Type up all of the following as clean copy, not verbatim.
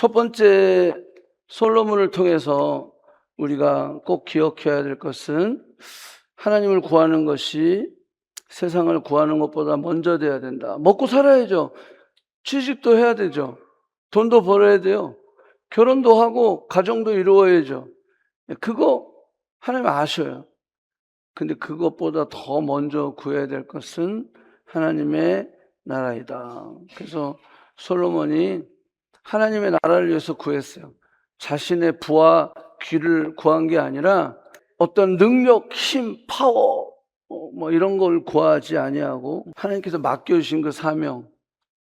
첫 번째 솔로몬을 통해서 우리가 꼭 기억해야 될 것은 하나님을 구하는 것이 세상을 구하는 것보다 먼저 돼야 된다. 먹고 살아야죠. 취직도 해야 되죠. 돈도 벌어야 돼요. 결혼도 하고 가정도 이루어야죠. 그거 하나님 아셔요. 근데 그것보다 더 먼저 구해야 될 것은 하나님의 나라이다. 그래서 솔로몬이 하나님의 나라를 위해서 구했어요. 자신의 부와 귀를 구한 게 아니라 어떤 능력, 힘, 파워 뭐 이런 걸 구하지 아니하고 하나님께서 맡겨주신 그 사명,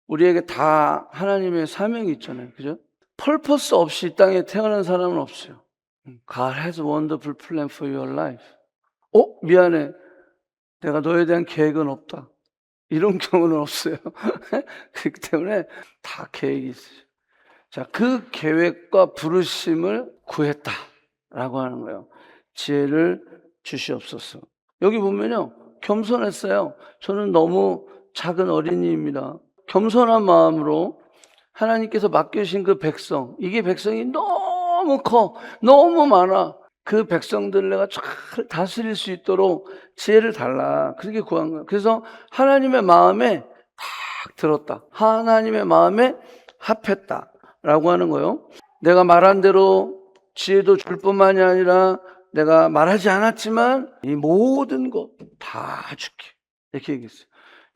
우리에게 다 하나님의 사명이 있잖아요. 그죠? 펄퍼스 없이 이 땅에 태어난 사람은 없어요. God has a wonderful plan for your life. 미안해. 내가 너에 대한 계획은 없다. 이런 경우는 없어요. 그렇기 때문에 다 계획이 있어요. 자, 그 계획과 부르심을 구했다라고 하는 거예요. 지혜를 주시옵소서. 여기 보면요, 겸손했어요. 저는 너무 작은 어린이입니다. 겸손한 마음으로 하나님께서 맡겨주신 그 백성, 이게 백성이 너무 커, 너무 많아. 그 백성들을 내가 잘 다스릴 수 있도록 지혜를 달라. 그렇게 구한 거예요. 그래서 하나님의 마음에 딱 들었다. 하나님의 마음에 합했다. 라고 하는 거예요. 내가 말한 대로 지혜도 줄 뿐만이 아니라 내가 말하지 않았지만 이 모든 것 다 줄게. 이렇게 얘기했어요.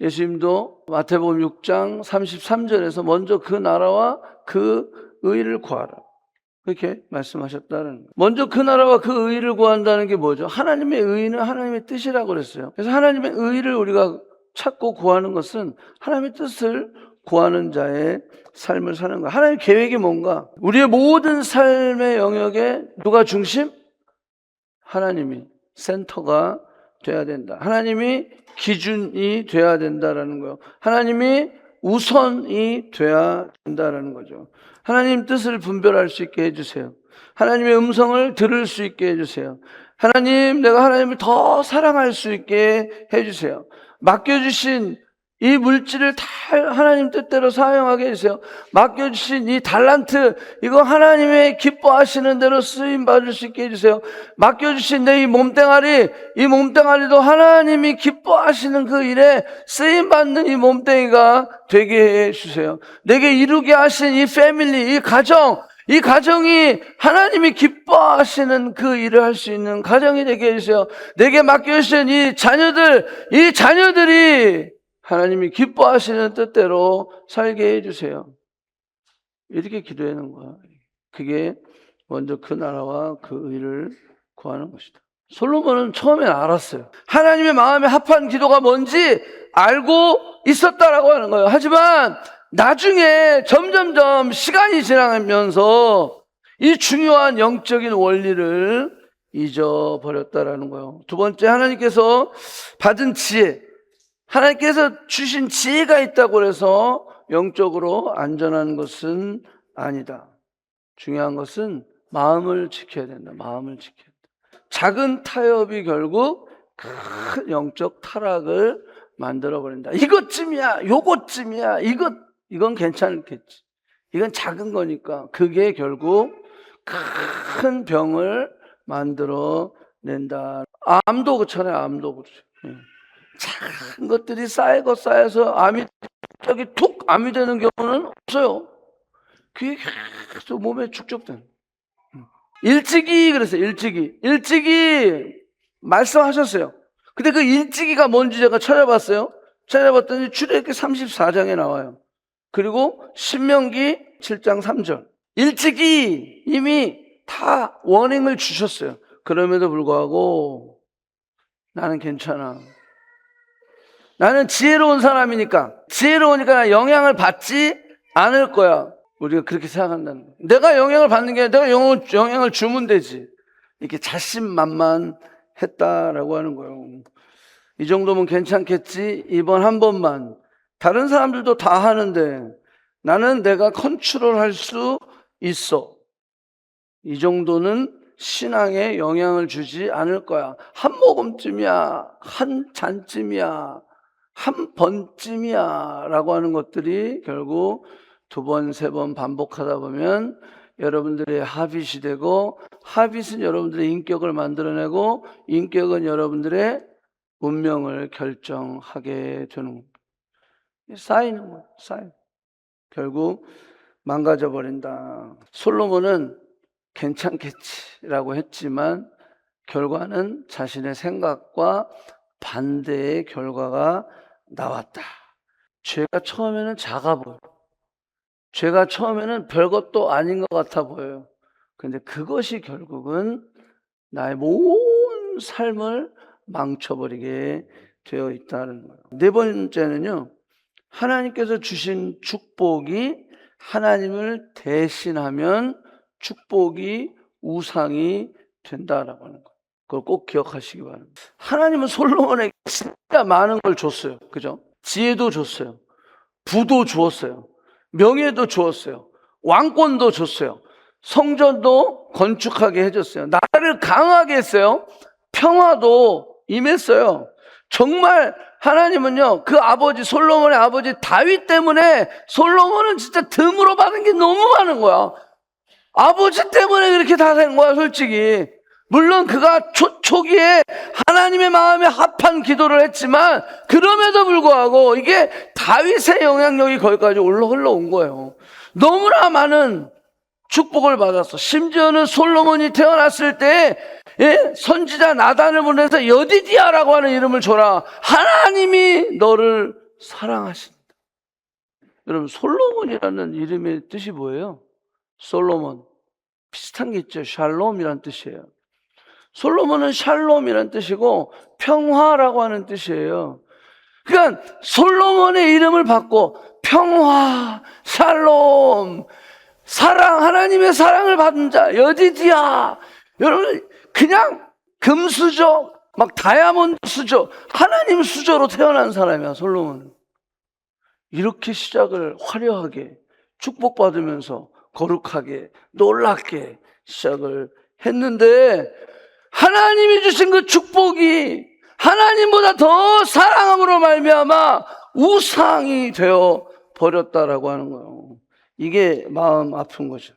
예수님도 마태복음 6장 33절에서 먼저 그 나라와 그 의를 구하라. 그렇게 말씀하셨다는 거예요. 먼저 그 나라와 그 의를 구한다는 게 뭐죠? 하나님의 의는 하나님의 뜻이라고 그랬어요. 그래서 하나님의 의를 우리가 찾고 구하는 것은 하나님의 뜻을 구하는 자의 삶을 사는 거야. 하나님의 계획이 뭔가? 우리의 모든 삶의 영역에 누가 중심? 하나님이 센터가 돼야 된다. 하나님이 기준이 돼야 된다라는 거예요. 하나님이 우선이 돼야 된다라는 거죠. 하나님 뜻을 분별할 수 있게 해주세요. 하나님의 음성을 들을 수 있게 해주세요. 하나님, 내가 하나님을 더 사랑할 수 있게 해주세요. 맡겨주신 이 물질을 다 하나님 뜻대로 사용하게 해주세요. 맡겨주신 이 달란트, 이거 하나님의 기뻐하시는 대로 쓰임받을 수 있게 해주세요. 맡겨주신 내 이 몸뚱아리, 이 몸뚱아리도 하나님이 기뻐하시는 그 일에 쓰임받는 이 몸뚱이가 되게 해주세요. 내게 이루게 하신 이 패밀리, 이 가정이 하나님이 기뻐하시는 그 일을 할 수 있는 가정이 되게 해주세요. 내게 맡겨주신 이 자녀들이 하나님이 기뻐하시는 뜻대로 살게 해주세요. 이렇게 기도하는 거야. 그게 먼저 그 나라와 그 의를 구하는 것이다. 솔로몬은 처음엔 알았어요. 하나님의 마음에 합한 기도가 뭔지 알고 있었다라고 하는 거예요. 하지만 나중에 점점점 시간이 지나면서 이 중요한 영적인 원리를 잊어버렸다라는 거예요. 두 번째, 하나님께서 받은 지혜, 하나님께서 주신 지혜가 있다고 해서 영적으로 안전한 것은 아니다. 중요한 것은 마음을 지켜야 된다. 마음을 지켜야 된다. 작은 타협이 결국 큰 영적 타락을 만들어버린다. 이것쯤이야, 요것쯤이야, 이건 괜찮겠지. 이건 작은 거니까. 그게 결국 큰 병을 만들어낸다. 암도 그렇잖아요. 암도 그렇죠. 작은 것들이 쌓여서 암이 갑자기 툭 암이 되는 경우는 없어요. 그게 계속 몸에 축적된. 일찍이 그랬어요. 일찍이 말씀하셨어요. 근데 그 일찍이가 뭔지 제가 찾아봤더니 출애굽기 34장에 나와요. 그리고 신명기 7장 3절. 일찍이 이미 다 워닝을 주셨어요. 그럼에도 불구하고 나는 괜찮아. 나는 지혜로운 사람이니까, 영향을 받지 않을 거야. 우리가 그렇게 생각한다는 거야. 내가 영향을 받는 게 아니라 내가 영향을 주면 되지. 이렇게 자신만만했다라고 하는 거예요. 이 정도면 괜찮겠지. 이번 한 번만. 다른 사람들도 다 하는데 나는 내가 컨트롤할 수 있어. 이 정도는 신앙에 영향을 주지 않을 거야. 한 모금쯤이야, 한 잔쯤이야, 한 번쯤이야 라고 하는 것들이 결국 2번, 3번 반복하다 보면 여러분들의 하빗이 되고, 하빗은 여러분들의 인격을 만들어내고, 인격은 여러분들의 운명을 결정하게 되는 겁니다. 쌓이는 거예요. 쌓이는. 결국 망가져 버린다. 솔로몬은 괜찮겠지라고 했지만 결과는 자신의 생각과 반대의 결과가 나왔다. 죄가 처음에는 작아 보여요. 죄가 처음에는 별것도 아닌 것 같아 보여요. 그런데 그것이 결국은 나의 모든 삶을 망쳐버리게 되어 있다는 거예요. 4번째는요, 하나님께서 주신 축복이 하나님을 대신하면 축복이 우상이 된다라고 하는 거예요. 그걸 꼭 기억하시기 바랍니다. 하나님은 솔로몬에게 진짜 많은 걸 줬어요. 그죠? 지혜도 줬어요. 부도 주었어요. 명예도 주었어요. 왕권도 줬어요. 성전도 건축하게 해줬어요. 나라를 강하게 했어요. 평화도 임했어요. 정말 하나님은요, 그 아버지, 솔로몬의 아버지 다윗 때문에 솔로몬은 진짜 덤으로 받은 게 너무 많은 거야. 아버지 때문에 그렇게 다 된 거야, 솔직히. 물론 그가 초기에 하나님의 마음에 합한 기도를 했지만 그럼에도 불구하고 이게 다윗의 영향력이 거기까지 흘러온 거예요. 너무나 많은 축복을 받았어. 심지어는 솔로몬이 태어났을 때 선지자 나단을 보내서 여디디아라고 하는 이름을 줘라. 하나님이 너를 사랑하신다. 여러분, 솔로몬이라는 이름의 뜻이 뭐예요? 솔로몬. 비슷한 게 있죠. 샬롬이라는 뜻이에요. 솔로몬은 샬롬이라는 뜻이고 평화라고 하는 뜻이에요. 그러니까 솔로몬의 이름을 받고 평화, 샬롬, 사랑, 하나님의 사랑을 받은 자, 여디디아. 여러분, 그냥 금수저, 막 다이아몬드 수저, 하나님 수저로 태어난 사람이야, 솔로몬은. 이렇게 시작을 화려하게 축복받으면서 거룩하게 놀랍게 시작을 했는데, 하나님이 주신 그 축복이 하나님보다 더 사랑함으로 말미암아 우상이 되어 버렸다라고 하는 거예요. 이게 마음 아픈 거죠.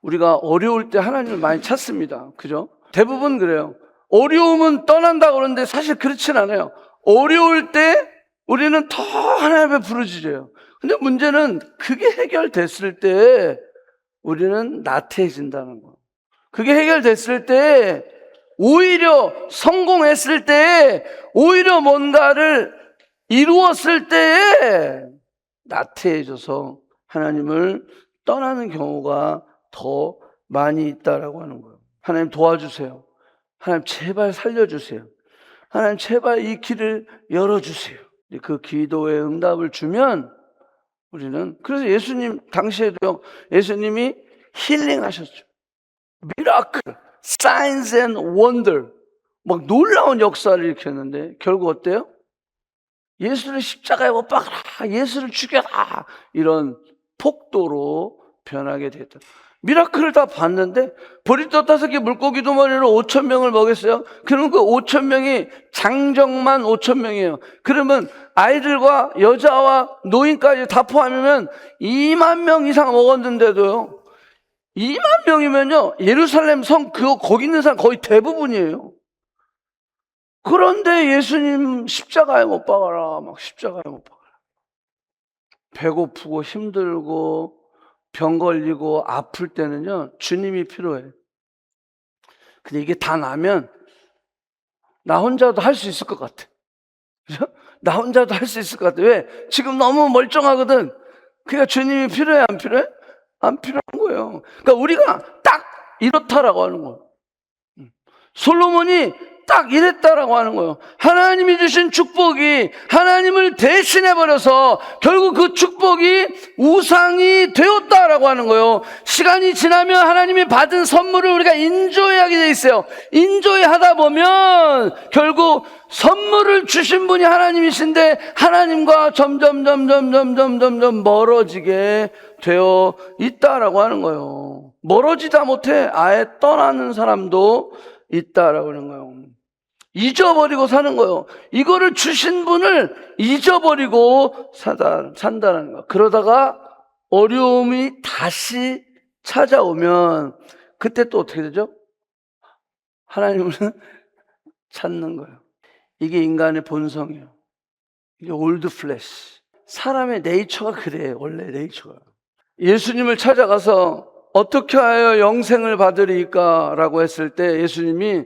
우리가 어려울 때 하나님을 많이 찾습니다. 그죠? 대부분 그래요. 어려움은 떠난다고 그러는데 사실 그렇진 않아요. 어려울 때 우리는 더 하나님 앞에 부르짖어요. 근데 문제는 그게 해결됐을 때 우리는 나태해진다는 거예요. 그게 해결됐을 때, 오히려 성공했을 때, 오히려 뭔가를 이루었을 때에 나태해져서 하나님을 떠나는 경우가 더 많이 있다라고 하는 거예요. 하나님 도와주세요. 하나님 제발 살려주세요. 하나님 제발 이 길을 열어주세요. 그 기도의 응답을 주면 우리는, 그래서 예수님 당시에도 예수님이 힐링하셨죠. 미라클, 사인스 앤 원더, 막 놀라운 역사를 일으켰는데 결국 어때요? 예수를 십자가에 못 박아라, 예수를 죽여라, 이런 폭도로 변하게 됐다. 미라클을 다 봤는데 보리떡 5개 물고기 2마리로 5,000명을 먹였어요. 그러면 그 5,000명이 장정만 5,000명이에요. 그러면 아이들과 여자와 노인까지 다 포함하면 2만 명 이상 먹었는데도요, 2만 명이면요 예루살렘 성 거기 있는 사람 거의 대부분이에요. 그런데 예수님 십자가에 못 박아라, 막 십자가에 못 박아라. 배고프고 힘들고 병 걸리고 아플 때는요 주님이 필요해. 근데 이게 다 나면 나 혼자도 할 수 있을 것 같아. 그죠? 나 혼자도 할 수 있을 것 같아. 왜? 지금 너무 멀쩡하거든. 그러니까 주님이 필요해, 안 필요해? 안 필요한 거예요. 그러니까 우리가 딱 이렇다라고 하는 거예요. 솔로몬이 딱 이랬다라고 하는 거예요. 하나님이 주신 축복이 하나님을 대신해버려서 결국 그 축복이 우상이 되었다라고 하는 거예요. 시간이 지나면 하나님이 받은 선물을 우리가 인조이하게 돼 있어요. 인조이 하다 보면 결국 선물을 주신 분이 하나님이신데 하나님과 점점 멀어지게 되어 있다라고 하는 거예요. 멀어지다 못해 아예 떠나는 사람도 있다라고 하는 거예요. 잊어버리고 사는 거예요. 이거를 주신 분을 잊어버리고 산다는 거예요. 그러다가 어려움이 다시 찾아오면 그때 또 어떻게 되죠? 하나님을 찾는 거예요. 이게 인간의 본성이에요. 이게 올드 플래시. 사람의 네이처가 그래요. 원래 네이처가. 예수님을 찾아가서 어떻게 하여 영생을 받으리까? 라고 했을 때 예수님이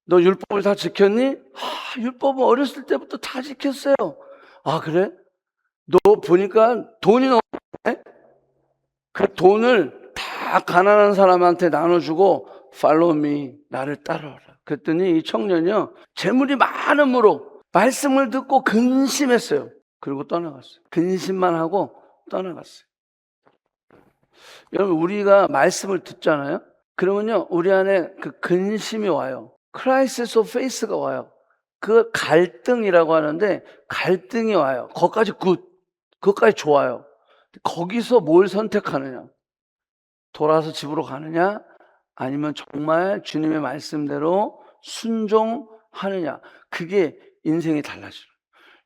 너 율법을 다 지켰니? 율법은 어렸을 때부터 다 지켰어요. 아, 그래? 너 보니까 돈이 너무 많네? 그 돈을 다 가난한 사람한테 나눠주고 follow me, 나를 따라오라. 그랬더니 이 청년이요, 재물이 많음으로 말씀을 듣고 근심했어요. 그리고 떠나갔어요. 근심만 하고 떠나갔어요. 여러분, 우리가 말씀을 듣잖아요. 그러면요, 우리 안에 그 근심이 와요. crisis of faith가 와요. 그 갈등이라고 하는데 갈등이 와요. 거기까지 굿, 그것까지 좋아요. 거기서 뭘 선택하느냐? 돌아서 집으로 가느냐? 아니면 정말 주님의 말씀대로 순종하느냐? 그게 인생이 달라져요.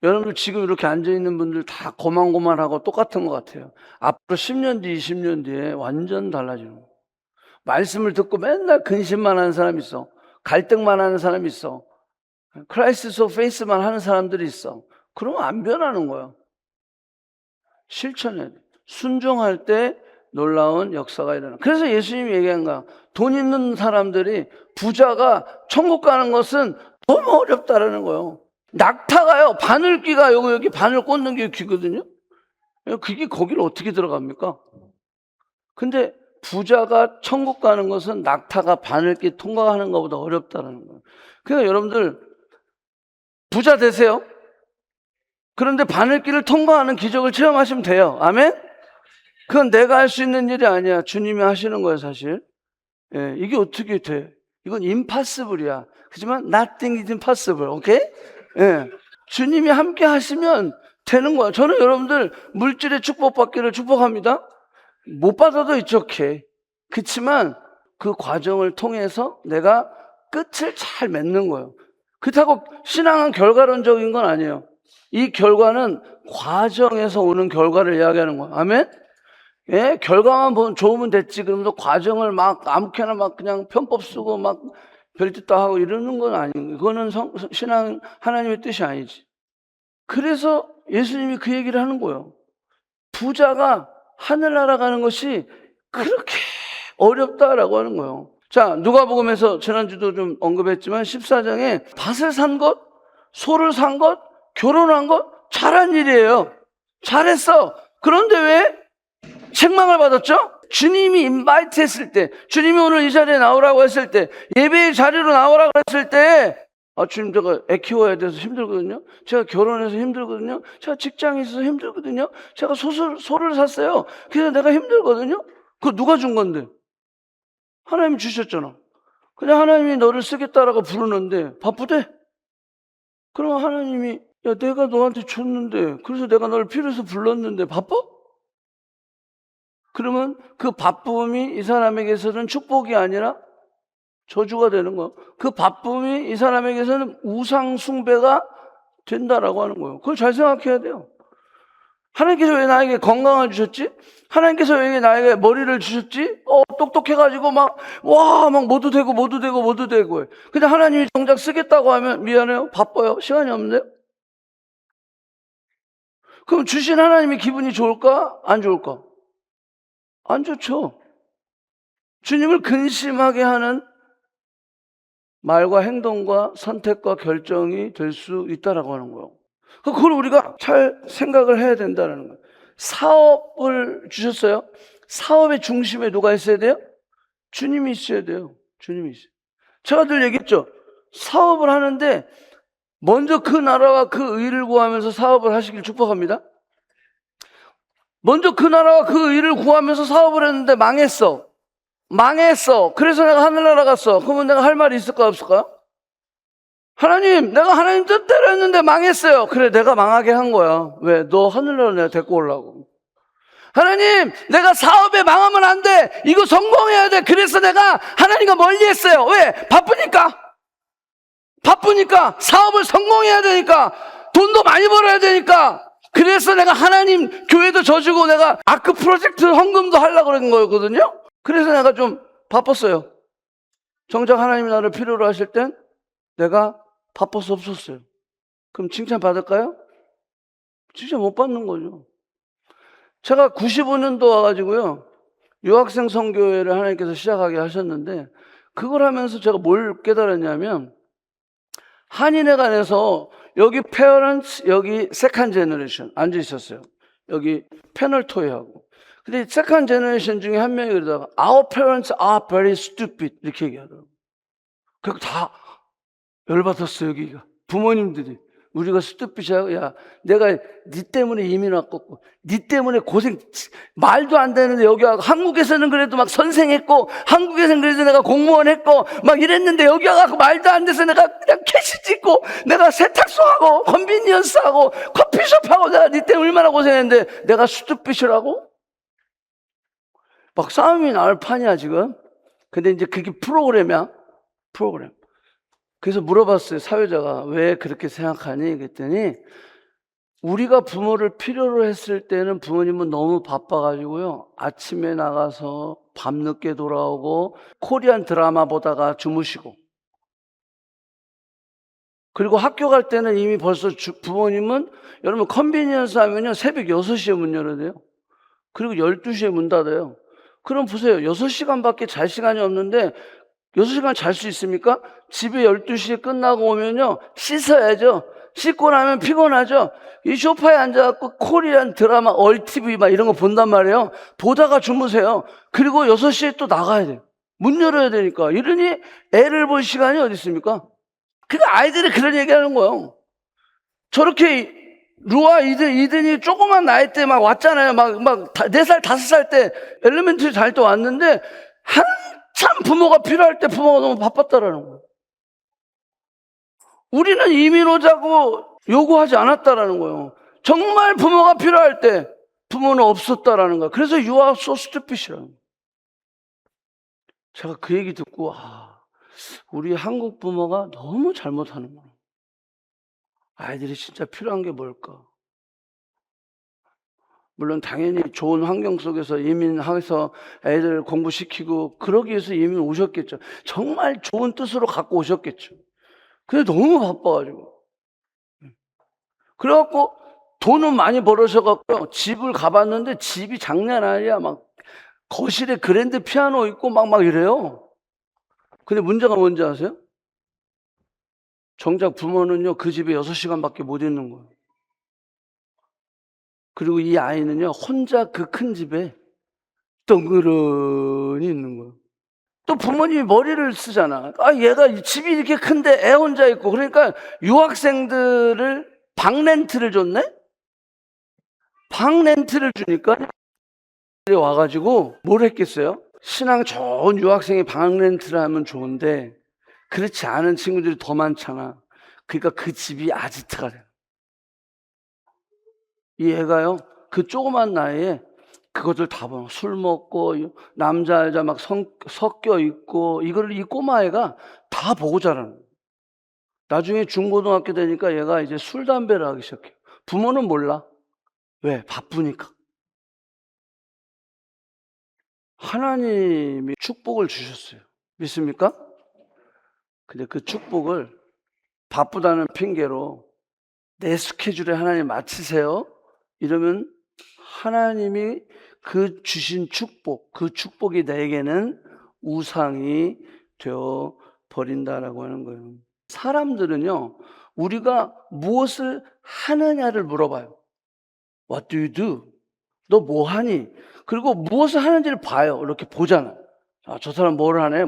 여러분들 지금 이렇게 앉아있는 분들 다 고만고만하고 똑같은 것 같아요. 앞으로 10년 뒤, 20년 뒤에 완전 달라지는 거예요. 말씀을 듣고 맨날 근심만 하는 사람이 있어. 갈등만 하는 사람이 있어. 크라이시스 오브 페이스만 하는 사람들이 있어. 그러면 안 변하는 거예요. 실천해야 돼. 순종할 때 놀라운 역사가 일어나. 그래서 예수님이 얘기한 거야. 돈 있는 사람들이, 부자가 천국 가는 것은 너무 어렵다라는 거예요. 낙타가요, 바늘귀가 여기 바늘 꽂는 게 귀거든요. 그게 거기를 어떻게 들어갑니까? 근데 부자가 천국 가는 것은 낙타가 바늘귀 통과하는 것보다 어렵다는 거예요. 그러니까 여러분들 부자 되세요. 그런데 바늘길을 통과하는 기적을 체험하시면 돼요. 아멘? 그건 내가 할 수 있는 일이 아니야. 주님이 하시는 거예요, 사실. 예, 이게 어떻게 돼? 이건 impossible이야. 하지만 nothing is impossible. 오케이? 예. 주님이 함께 하시면 되는 거야. 저는 여러분들 물질의 축복받기를 축복합니다. 못 받아도 it's okay. 그렇지만 그 과정을 통해서 내가 끝을 잘 맺는 거예요. 그렇다고 신앙은 결과론적인 건 아니에요. 이 결과는 과정에서 오는 결과를 이야기하는 거예요. 아멘? 예, 결과만 좋으면 됐지. 그러면서 과정을 막 아무렇게나 막 그냥 편법 쓰고 막 별짓도 하고 이러는 건 아니에요. 그거는 신앙 하나님의 뜻이 아니지. 그래서 예수님이 그 얘기를 하는 거예요. 부자가 하늘나라 가는 것이 그렇게 어렵다라고 하는 거예요. 자, 누가복음에서 지난주도 좀 언급했지만 14장에 밭을 산 것, 소를 산 것, 결혼한 것 잘한 일이에요. 잘했어. 그런데 왜 책망을 받았죠? 주님이 인바이트 했을 때, 주님이 오늘 이 자리에 나오라고 했을 때, 예배의 자리로 나오라고 했을 때, 주님 제가 애 키워야 돼서 힘들거든요. 제가 결혼해서 힘들거든요. 제가 직장에 있어서 힘들거든요. 제가 소를 샀어요. 그래서 내가 힘들거든요. 그거 누가 준 건데? 하나님이 주셨잖아. 그냥 하나님이 너를 쓰겠다라고 부르는데 바쁘대? 그러면 하나님이 야, 내가 너한테 줬는데, 그래서 내가 너를 필요해서 불렀는데 바빠? 그러면 그 바쁨이 이 사람에게서는 축복이 아니라 저주가 되는 거예요. 그 바쁨이 이 사람에게서는 우상 숭배가 된다라고 하는 거예요. 그걸 잘 생각해야 돼요. 하나님께서 왜 나에게 건강을 주셨지? 하나님께서 왜 나에게 머리를 주셨지? 똑똑해가지고 막 모두 되고. 근데 하나님이 정작 쓰겠다고 하면 미안해요. 바빠요. 시간이 없네요. 그럼 주신 하나님이 기분이 좋을까? 안 좋을까? 안 좋죠. 주님을 근심하게 하는 말과 행동과 선택과 결정이 될 수 있다라고 하는 거예요. 그걸 우리가 잘 생각을 해야 된다는 거예요. 사업을 주셨어요. 사업의 중심에 누가 있어야 돼요? 주님이 있어야 돼요. 주님이 있어요. 제가 늘 얘기했죠. 사업을 하는데 먼저 그 나라와 그 의를 구하면서 사업을 하시길 축복합니다. 먼저 그 나라와 그 의를 구하면서 사업을 했는데 망했어. 그래서 내가 하늘나라 갔어. 그러면 내가 할 말이 있을까 없을까? 하나님, 내가 하나님 뜻대로 했는데 망했어요. 그래, 내가 망하게 한 거야. 왜? 너 하늘나라 내가 데리고 오려고. 하나님, 내가 사업에 망하면 안 돼. 이거 성공해야 돼. 그래서 내가 하나님과 멀리 했어요. 왜? 바쁘니까. 사업을 성공해야 되니까. 돈도 많이 벌어야 되니까. 그래서 내가 하나님 교회도 져주고 내가 아크 프로젝트 헌금도 하려고 그런 거였거든요. 그래서 내가 좀 바빴어요. 정작 하나님이 나를 필요로 하실 땐 내가 바빠서 없었어요. 그럼 칭찬 받을까요? 진짜 못 받는 거죠. 제가 95년도 와가지고요, 유학생 선교회를 하나님께서 시작하게 하셨는데, 그걸 하면서 제가 뭘 깨달았냐면, 한인회관에서 여기 페어런츠, 여기 세컨 제너레이션 앉아 있었어요. 여기 패널 토의하고. 근데 세컨 제너레이션 중에 한 명이 그러다가 Our parents are very stupid 이렇게 얘기하더라고요. 그리고 다 열받았어요. 여기가 부모님들이. 우리가 stupid이야. 야, 내가 니 때문에 이민 왔고 니 때문에 고생, 말도 안 되는데 여기 와서 한국에서는 그래도 막 선생했고 한국에서는 그래도 내가 공무원 했고 막 이랬는데 여기 와서 말도 안 돼서 내가 그냥 캐시 찍고 내가 세탁소하고 컨비니언스하고 커피숍하고 내가 니 때문에 얼마나 고생했는데 내가 stupid이라고? 막 싸움이 나올 판이야 지금. 근데 이제 그게 프로그램이야. 프로그램. 그래서 물어봤어요. 사회자가 왜 그렇게 생각하니? 그랬더니 우리가 부모를 필요로 했을 때는 부모님은 너무 바빠가지고요, 아침에 나가서 밤늦게 돌아오고 코리안 드라마 보다가 주무시고, 그리고 학교 갈 때는 이미 벌써 부모님은, 여러분 컨비니언스 하면요 새벽 6시에 문 열어야 돼요. 그리고 12시에 문 닫아요. 그럼 보세요. 6시간밖에 잘 시간이 없는데 6시간 잘 수 있습니까? 집에 12시에 끝나고 오면요 씻어야죠. 씻고 나면 피곤하죠. 이 소파에 앉아갖고 코리안 드라마 얼티비 막 이런 거 본단 말이에요. 보다가 주무세요. 그리고 6시에 또 나가야 돼요. 문 열어야 되니까. 이러니 애를 볼 시간이 어디 있습니까? 그러니까 아이들이 그런 얘기하는 거예요. 저렇게 루아 이든이 조그만 나이 때 막 왔잖아요. 막 4살 5살 때 엘리멘터리 다닐 때 왔는데 한참 부모가 필요할 때 부모가 너무 바빴다라는 거예요. 우리는 이민 오자고 요구하지 않았다라는 거예요. 정말 부모가 필요할 때 부모는 없었다라는 거예요. 그래서 You are so stupid이라는 거예요. 제가 그 얘기 듣고 우리 한국 부모가 너무 잘못하는 거예요. 아이들이 진짜 필요한 게 뭘까? 물론 당연히 좋은 환경 속에서 이민해서 애들 공부시키고 그러기 위해서 이민 오셨겠죠. 정말 좋은 뜻으로 갖고 오셨겠죠. 근데 너무 바빠가지고. 그래갖고 돈은 많이 벌으셔갖고 집을 가봤는데 집이 장난 아니야. 막 거실에 그랜드 피아노 있고 막 이래요. 근데 문제가 뭔지 아세요? 정작 부모는요 그 집에 6시간밖에 못 있는 거예요. 그리고 이 아이는요 혼자 그 큰 집에 덩그러니 있는 거예요. 또 부모님이 머리를 쓰잖아. 얘가 집이 이렇게 큰데 애 혼자 있고, 그러니까 유학생들을 방 렌트를 줬네? 방 렌트를 주니까 와가지고 뭘 했겠어요? 신앙 좋은 유학생이 방 렌트를 하면 좋은데 그렇지 않은 친구들이 더 많잖아. 그러니까 그 집이 아지트가 돼요. 이 애가요 그 조그만 나이에 그것들 다 보면 술 먹고 남자 여자 막 섞여 있고, 이거를 이 꼬마애가 다 보고 자라는 거예요. 나중에 중고등학교 되니까 얘가 이제 술 담배를 하기 시작해요. 부모는 몰라. 왜? 바쁘니까. 하나님이 축복을 주셨어요. 믿습니까? 근데 그 축복을 바쁘다는 핑계로 내 스케줄에 하나님 맞추세요 이러면 하나님이 그 주신 축복, 그 축복이 나에게는 우상이 되어 버린다라고 하는 거예요. 사람들은요 우리가 무엇을 하느냐를 물어봐요. What do you do? 너 뭐 하니? 그리고 무엇을 하는지를 봐요. 이렇게 보잖아. 저 사람 뭘 하네.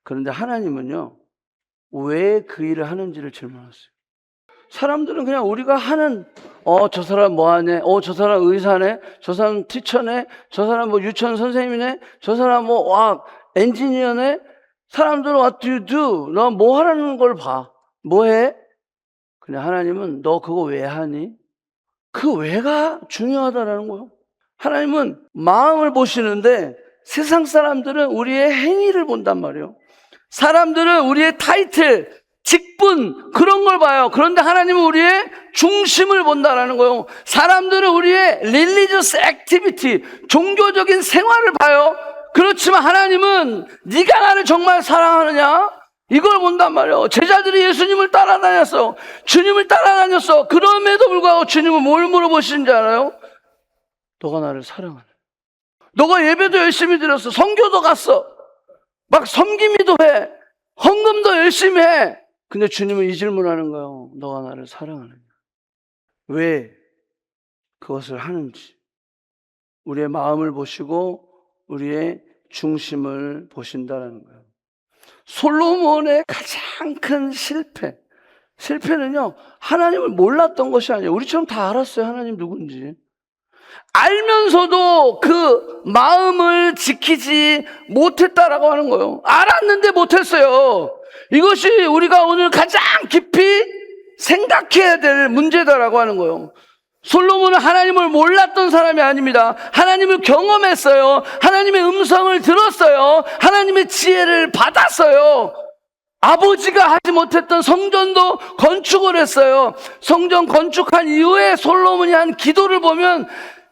그런데 하나님은요 왜 그 일을 하는지를 질문하세요. 사람들은 그냥 우리가 하는 저 사람 뭐 하네, 저 사람 의사네, 저 사람 티처네, 저 사람 뭐 유치원 선생님이네, 저 사람 뭐 엔지니어네. 사람들은 What do you do? 너 뭐 하라는 걸 봐. 뭐 해? 근데 하나님은 너 그거 왜 하니? 그 왜가 중요하다라는 거예요. 하나님은 마음을 보시는데 세상 사람들은 우리의 행위를 본단 말이에요. 사람들은 우리의 타이틀, 직분, 그런 걸 봐요. 그런데 하나님은 우리의 중심을 본다라는 거예요. 사람들은 우리의 religious activity, 종교적인 생활을 봐요. 그렇지만 하나님은 네가 나를 정말 사랑하느냐? 이걸 본단 말이에요. 제자들이 예수님을 따라다녔어. 주님을 따라다녔어. 그럼에도 불구하고 주님은 뭘 물어보시는지 알아요? 너가 나를 사랑하냐? 너가 예배도 열심히 드렸어. 선교도 갔어. 막 섬김이도 해. 헌금도 열심히 해. 근데 주님은 이 질문하는 거예요. 너가 나를 사랑하느냐? 왜 그것을 하는지. 우리의 마음을 보시고 우리의 중심을 보신다는 거예요. 솔로몬의 가장 큰 실패는요, 하나님을 몰랐던 것이 아니에요. 우리처럼 다 알았어요, 하나님 누군지. 알면서도 그 마음을 지키지 못했다라고 하는 거예요. 알았는데 못했어요. 이것이 우리가 오늘 가장 깊이 생각해야 될 문제다라고 하는 거예요. 솔로몬은 하나님을 몰랐던 사람이 아닙니다. 하나님을 경험했어요. 하나님의 음성을 들었어요. 하나님의 지혜를 받았어요. 아버지가 하지 못했던 성전도 건축을 했어요. 성전 건축한 이후에 솔로몬이 한 기도를 보면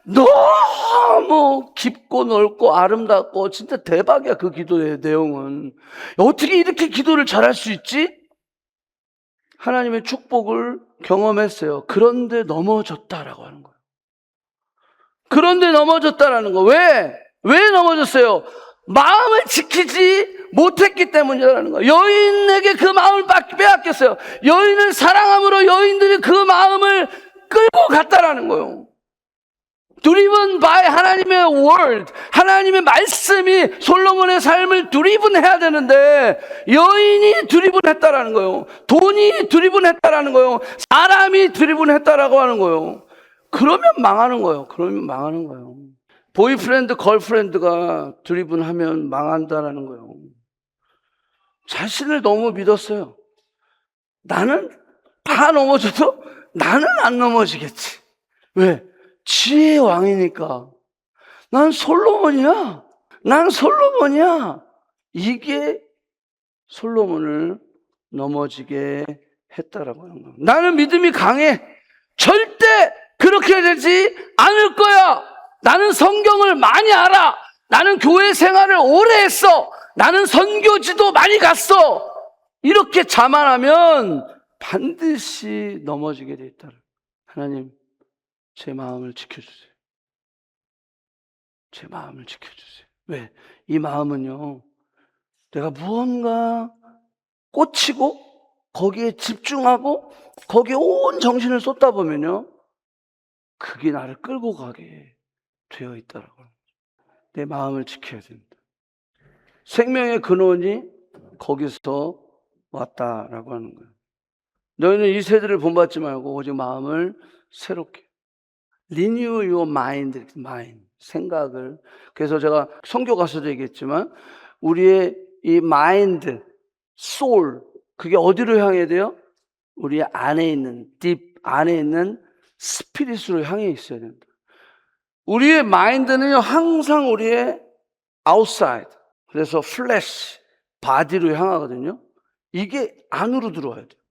너무 깊고 넓고 아름답고 진짜 대박이야, 그 기도의 내용은. 어떻게 이렇게 기도를 잘할 수 있지? 하나님의 축복을 경험했어요. 그런데 넘어졌다라고 하는 거예요. 그런데 넘어졌다라는 거. 왜 넘어졌어요? 마음을 지키지 못했기 때문이라는 거예요. 여인에게 그 마음을 빼앗겼어요. 여인을 사랑함으로 여인들이 그 마음을 끌고 갔다라는 거예요. Driven by 하나님의 word, 하나님의 말씀이 솔로몬의 삶을 드리븐해야 되는데 여인이 드리븐했다라는 거예요. 돈이 드리븐했다라는 거예요. 사람이 드리븐했다라고 하는 거예요. 그러면 망하는 거예요. 보이프렌드, 걸프렌드가 드리븐하면 망한다라는 거예요. 자신을 너무 믿었어요. 나는 다 넘어져도 나는 안 넘어지겠지. 왜? 지혜의 왕이니까. 난 솔로몬이야. 이게 솔로몬을 넘어지게 했다라고 하는 거예요. 나는 믿음이 강해. 절대 그렇게 되지 않을 거야. 나는 성경을 많이 알아. 나는 교회 생활을 오래 했어. 나는 선교지도 많이 갔어. 이렇게 자만하면 반드시 넘어지게 돼 있다. 하나님, 제 마음을 지켜주세요. 왜? 이 마음은요, 내가 무언가 꽂히고 거기에 집중하고 거기에 온 정신을 쏟다 보면요, 그게 나를 끌고 가게 되어 있다라고. 내 마음을 지켜야 됩니다. 생명의 근원이 거기서 왔다라고 하는 거예요. 너희는 이 세대를 본받지 말고 오직 마음을 새롭게. Renew your mind, 생각을. 그래서 제가 선교 가서도 얘기했지만 우리의 이 mind, soul, 그게 어디로 향해야 돼요? 우리 안에 있는 deep, 안에 있는 스피릿으로 향해 있어야 된다. 우리의 마인드는요, 항상 우리의 outside, 그래서 flesh, body로 향하거든요. 이게 안으로 들어와야 돼요.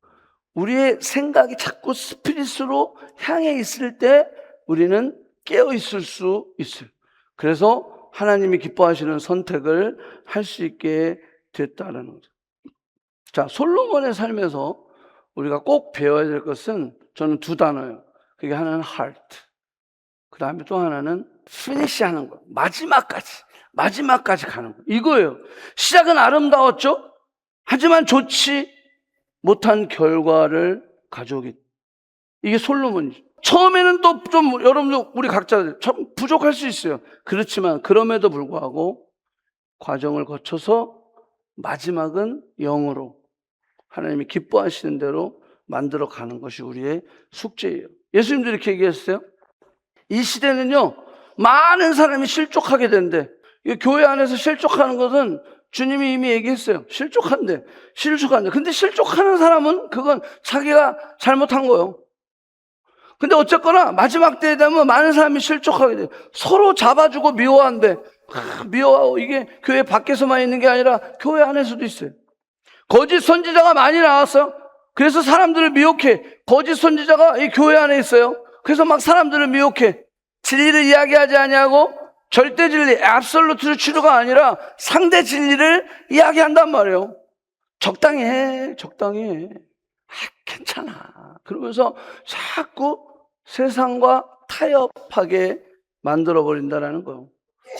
우리의 생각이 자꾸 스피릿으로 향해 있을 때 우리는 깨어 있을 수 있어요. 그래서 하나님이 기뻐하시는 선택을 할 수 있게 됐다는 거죠. 자, 솔로몬의 삶에서 우리가 꼭 배워야 될 것은 저는 두 단어예요. 그게 하나는 heart, 그 다음에 또 하나는 finish 하는 거. 마지막까지 가는 거. 이거예요. 시작은 아름다웠죠? 하지만 좋지 못한 결과를 가져오기. 이게 솔로몬이죠. 처음에는 또 좀 여러분들 우리 각자 참 부족할 수 있어요. 그렇지만 그럼에도 불구하고 과정을 거쳐서 마지막은 영으로 하나님이 기뻐하시는 대로 만들어 가는 것이 우리의 숙제예요. 예수님도 이렇게 얘기했어요. 이 시대는요, 많은 사람이 실족하게 된대. 교회 안에서 실족하는 것은 주님이 이미 얘기했어요. 실족한대. 근데 실족하는 사람은 그건 자기가 잘못한 거예요. 근데 어쨌거나 마지막 때에 되면 많은 사람이 실족하게 돼요. 서로 잡아주고 미워한대. 미워하고 이게 교회 밖에서만 있는 게 아니라 교회 안에서도 있어요. 거짓 선지자가 많이 나왔어요. 그래서 사람들을 미혹해. 거짓 선지자가 이 교회 안에 있어요. 그래서 막 사람들을 미혹해. 진리를 이야기하지 아니하고 절대 진리, absolute truth가 아니라 상대 진리를 이야기한단 말이에요. 적당히 해. 괜찮아. 그러면서 자꾸 세상과 타협하게 만들어버린다는 거예요.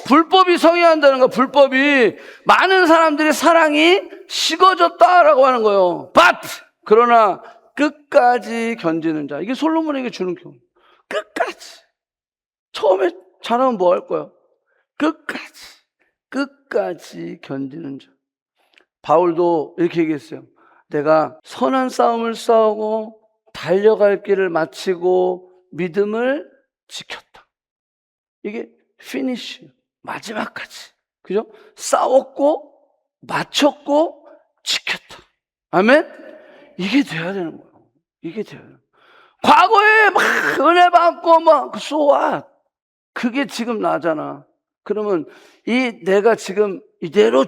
불법이 성행한다는 거예요. 불법이. 많은 사람들의 사랑이 식어졌다라고 하는 거예요. But 그러나 끝까지 견디는 자. 이게 솔로몬에게 주는 교훈. 끝까지. 처음에 잘하면 뭐 할 거야? 끝까지 견디는 자. 바울도 이렇게 얘기했어요. 내가 선한 싸움을 싸우고 달려갈 길을 마치고 믿음을 지켰다. 이게 피니쉬, 마지막까지. 그죠? 싸웠고 마쳤고 지켰다. 아멘? 이게 돼야 되는 거예요. 이게 돼야 돼요. 과거에 막 은혜 받고 막 so what? 그게 지금 나잖아. 그러면 내가 지금 이대로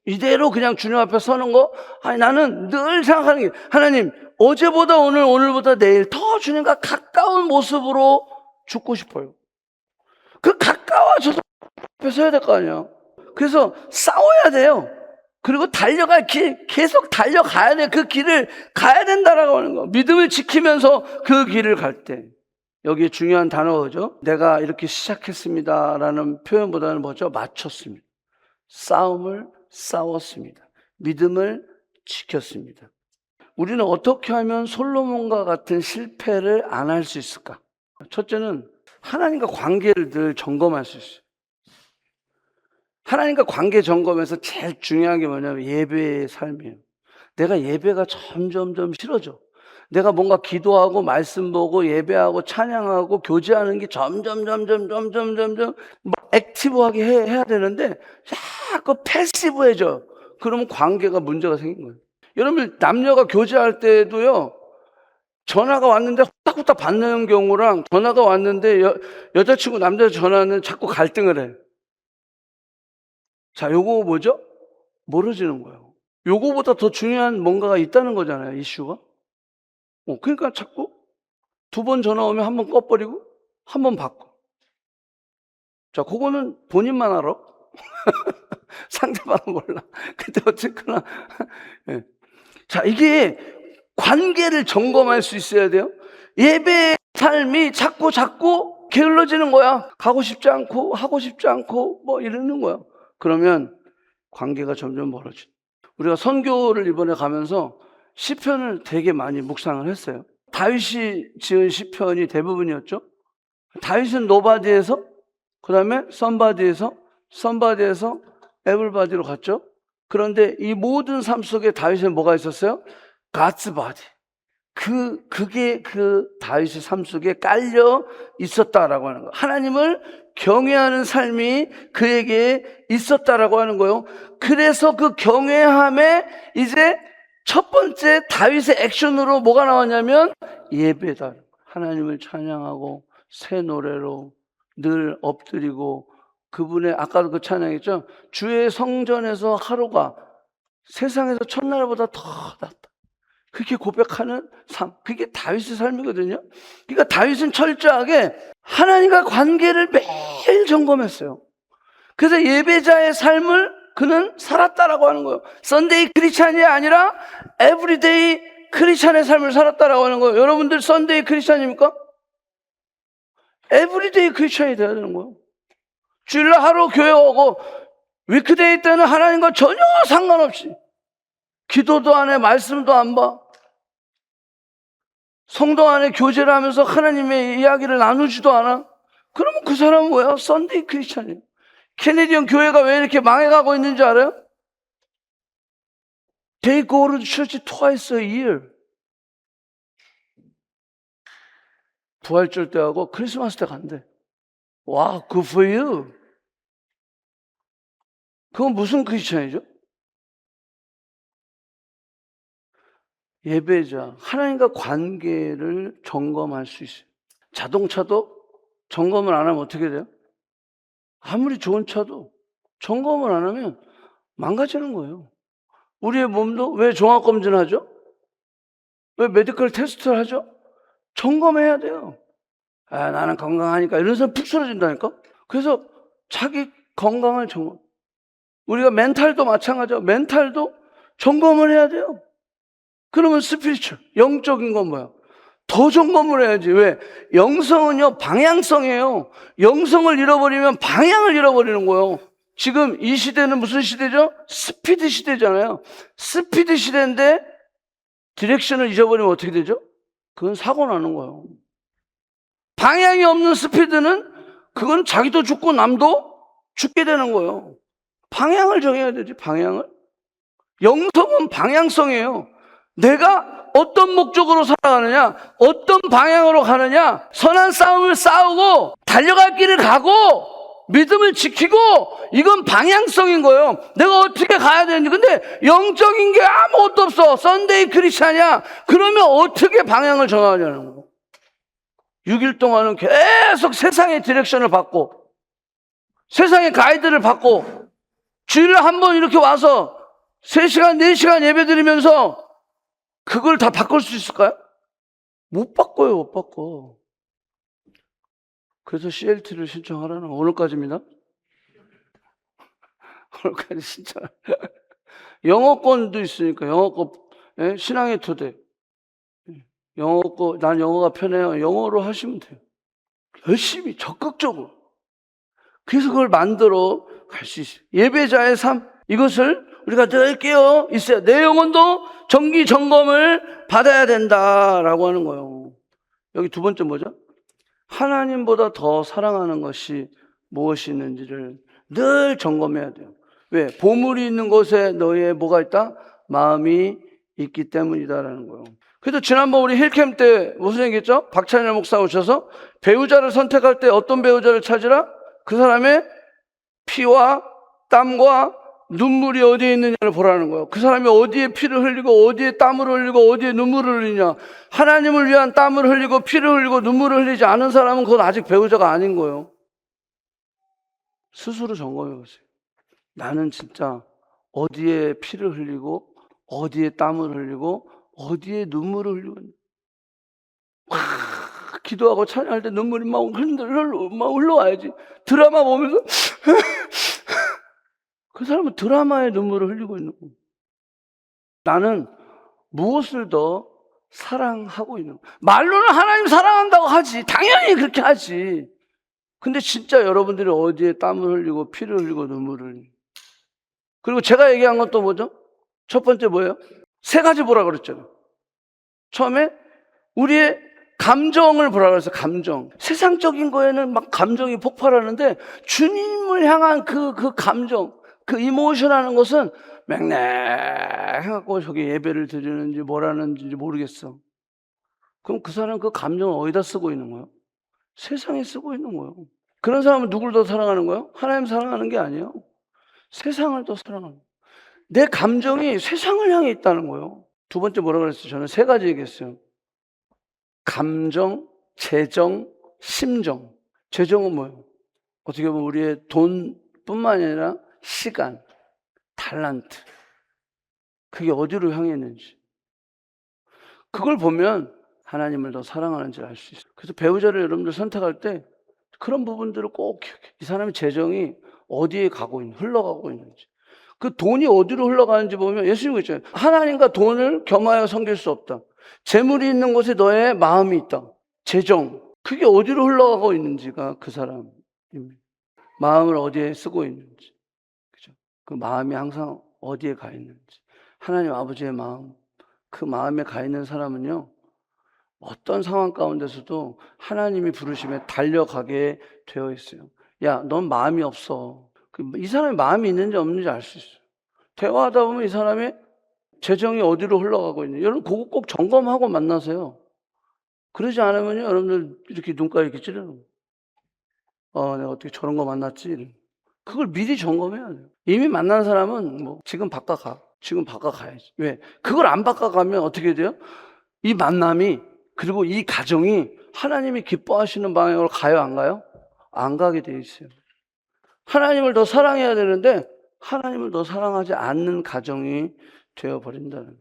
이대로 그냥 주님 앞에 서는 거? 아니, 나는 늘 생각하는 게, 하나님, 어제보다 오늘보다 내일 더 주님과 가까운 모습으로 죽고 싶어요. 그 가까워져서 앞에 서야 될 거 아니야. 그래서 싸워야 돼요. 그리고 달려갈 길, 계속 달려가야 돼. 그 길을 가야 된다라고 하는 거. 믿음을 지키면서 그 길을 갈 때. 여기에 중요한 단어죠. 내가 이렇게 시작했습니다라는 표현보다는 뭐죠? 마쳤습니다. 싸움을 싸웠습니다. 믿음을 지켰습니다. 우리는 어떻게 하면 솔로몬과 같은 실패를 안 할 수 있을까? 첫째는 하나님과 관계를 늘 점검할 수 있어요. 하나님과 관계 점검에서 제일 중요한 게 뭐냐면 예배의 삶이에요. 내가 예배가 점점 싫어져. 내가 뭔가 기도하고 말씀 보고 예배하고 찬양하고 교제하는 게 점점 액티브하게 해야 되는데 자꾸 패시브해져. 그러면 관계가 문제가 생긴 거예요. 여러분, 남녀가 교제할 때도요, 전화가 왔는데 후딱후딱 받는 경우랑 전화가 왔는데 여자친구 남자 전화는 자꾸 갈등을 해. 자, 요거 뭐죠? 멀어지는 거예요. 요거보다 더 중요한 뭔가가 있다는 거잖아요, 이슈가. 그러니까 자꾸 2번 전화 오면 1번 꺼버리고 1번 받고. 자, 그거는 본인만 알아. 상대방은 몰라. 근데 어쨌거나. 네. 자, 이게 관계를 점검할 수 있어야 돼요. 예배의 삶이 자꾸 게을러지는 거야. 가고 싶지 않고 하고 싶지 않고 뭐 이러는 거야. 그러면 관계가 점점 멀어져. 우리가 선교를 이번에 가면서 시편을 되게 많이 묵상을 했어요. 다윗이 지은 시편이 대부분이었죠. 다윗은 노바디에서, 그 다음에 썸바디에서 에블바디로 갔죠. 그런데 이 모든 삶 속에 다윗은 뭐가 있었어요? God's body. 그게 그 다윗의 삶 속에 깔려 있었다라고 하는 거예요. 하나님을 경외하는 삶이 그에게 있었다라고 하는 거예요. 그래서 그 경외함에 이제 첫 번째 다윗의 액션으로 뭐가 나왔냐면 예배다. 하나님을 찬양하고 새 노래로 늘 엎드리고 그분의 아까도 그 찬양했죠. 주의 성전에서 하루가 세상에서 첫날보다 더 낫다. 그렇게 고백하는 삶. 그게 다윗의 삶이거든요. 그러니까 다윗은 철저하게 하나님과 관계를 매일 점검했어요. 그래서 예배자의 삶을 그는 살았다라고 하는 거예요. 썬데이 크리스찬이 아니라 에브리데이 크리스찬의 삶을 살았다라고 하는 거예요. 여러분들 썬데이 크리스찬입니까? 에브리데이 크리스찬이 돼야 되는 거예요. 주일날 하루 교회 오고 위크데이 때는 하나님과 전혀 상관없이 기도도 안 해, 말씀도 안 봐. 성도 안에 교제를 하면서 하나님의 이야기를 나누지도 않아. 그러면 그 사람은 뭐야? 썬데이 크리스찬이에요. 캐네디언 교회가 왜 이렇게 망해가고 있는지 알아요? They go to church twice a year. 부활절 때 하고 크리스마스 때 간대. 와, good for you. 그건 무슨 크리스찬이죠? 예배자, 하나님과 관계를 점검할 수 있어요. 자동차도 점검을 안 하면 어떻게 돼요? 아무리 좋은 차도 점검을 안 하면 망가지는 거예요. 우리의 몸도 왜 종합검진을 하죠? 왜 메디컬 테스트를 하죠? 점검해야 돼요. 아, 나는 건강하니까 이런 사람 푹 쓰러진다니까. 그래서 자기 건강을 점검. 우리가 멘탈도 마찬가지죠. 멘탈도 점검을 해야 돼요. 그러면 스피리추얼, 영적인 건 뭐야? 더 점검을 해야지. 왜? 영성은요, 방향성이에요. 영성을 잃어버리면 방향을 잃어버리는 거예요. 지금 이 시대는 무슨 시대죠? 스피드 시대잖아요. 스피드 시대인데 디렉션을 잊어버리면 어떻게 되죠? 그건 사고 나는 거예요. 방향이 없는 스피드는 그건 자기도 죽고 남도 죽게 되는 거예요. 방향을 정해야 되지, 방향을. 영성은 방향성이에요. 내가 어떤 목적으로 살아가느냐, 어떤 방향으로 가느냐, 선한 싸움을 싸우고 달려갈 길을 가고 믿음을 지키고, 이건 방향성인 거예요. 내가 어떻게 가야 되는지. 근데 영적인 게 아무것도 없어. 썬데이 크리스찬이야. 그러면 어떻게 방향을 정하냐는 거예요. 6일 동안은 계속 세상의 디렉션을 받고, 세상의 가이드를 받고, 주일에 한 번 이렇게 와서 3시간, 4시간 예배 드리면서 그걸 다 바꿀 수 있을까요? 못 바꿔요, 못 바꿔. 그래서 CLT를 신청하라는 거. 오늘까지입니다. 오늘까지 신청. 영어권도 있으니까, 영어권, 예? 신앙의 토대. 영어권, 난 영어가 편해요. 영어로 하시면 돼요. 열심히, 적극적으로. 그래서 그걸 만들어 갈 수 있어요. 예배자의 삶, 이것을 우리가 늘 깨어 있어야, 내 영혼도 정기 점검을 받아야 된다라고 하는 거예요. 여기 두 번째 뭐죠? 하나님보다 더 사랑하는 것이 무엇이 있는지를 늘 점검해야 돼요. 왜? 보물이 있는 곳에 너의 뭐가 있다? 마음이 있기 때문이다라는 거예요. 그래서 지난번 우리 힐캠 때 무슨 얘기했죠? 박찬일 목사 오셔서 배우자를 선택할 때 어떤 배우자를 찾으라? 그 사람의 피와 땀과 눈물이 어디에 있느냐를 보라는 거예요. 그 사람이 어디에 피를 흘리고 어디에 땀을 흘리고 어디에 눈물을 흘리냐. 하나님을 위한 땀을 흘리고 피를 흘리고 눈물을 흘리지 않은 사람은 그건 아직 배우자가 아닌 거예요. 스스로 점검해 보세요. 나는 진짜 어디에 피를 흘리고 어디에 땀을 흘리고 어디에 눈물을 흘리고, 기도하고 찬양할 때 눈물이 막 흘러와야지. 드라마 보면서 그 사람은 드라마에 눈물을 흘리고 있는 거예요. 나는 무엇을 더 사랑하고 있는 거예요. 말로는 하나님 사랑한다고 하지. 당연히 그렇게 하지. 근데 진짜 여러분들이 어디에 땀을 흘리고 피를 흘리고 눈물을 흘리고. 그리고 제가 얘기한 건 또 뭐죠? 첫 번째 뭐예요? 3가지 보라 그랬잖아요. 처음에 우리의 감정을 보라 그랬어요. 감정. 세상적인 거에는 막 감정이 폭발하는데 주님을 향한 그 감정, 그 이모션하는 것은 맹랑해갖고 저기 예배를 드리는지 뭐라는지 모르겠어. 그럼 그 사람은 그 감정을 어디다 쓰고 있는 거예요? 세상에 쓰고 있는 거예요. 그런 사람은 누구를 더 사랑하는 거예요? 하나님 사랑하는 게 아니에요. 세상을 더 사랑하는 거예요. 내 감정이 세상을 향해 있다는 거예요. 두 번째 뭐라고 그랬어요? 저는 3가지 얘기했어요. 감정, 재정, 심정. 재정은 뭐예요? 어떻게 보면 우리의 돈뿐만 아니라 시간, 탤런트. 그게 어디로 향해 있는지. 그걸 보면 하나님을 더 사랑하는지 알 수 있어요. 그래서 배우자를 여러분들 선택할 때 그런 부분들을 꼭 기억해. 이 사람의 재정이 어디에 흘러가고 있는지. 그 돈이 어디로 흘러가는지 보면 예수님이 있잖아요. 하나님과 돈을 겸하여 섬길 수 없다. 재물이 있는 곳에 너의 마음이 있다. 재정. 그게 어디로 흘러가고 있는지가 그 사람입니다. 마음을 어디에 쓰고 있는지. 그죠? 그 마음이 항상 어디에 가 있는지. 하나님 아버지의 마음. 그 마음에 가 있는 사람은요, 어떤 상황 가운데서도 하나님이 부르심에 달려가게 되어 있어요. 야, 넌 마음이 없어. 이 사람이 마음이 있는지 없는지 알 수 있어요. 대화하다 보면 이 사람의 재정이 어디로 흘러가고 있는지. 여러분, 그거 꼭 점검하고 만나세요. 그러지 않으면요, 여러분들 이렇게 눈가에 이렇게 찌르는 거예요. 내가 어떻게 저런 거 만났지? 그걸 미리 점검해야 돼요. 이미 만난 사람은 뭐 지금 바꿔가. 지금 바꿔가야지. 왜? 그걸 안 바꿔가면 어떻게 돼요? 이 만남이, 그리고 이 가정이 하나님이 기뻐하시는 방향으로 가요, 안 가요? 안 가게 돼 있어요. 하나님을 더 사랑해야 되는데 하나님을 더 사랑하지 않는 가정이 되어버린다는,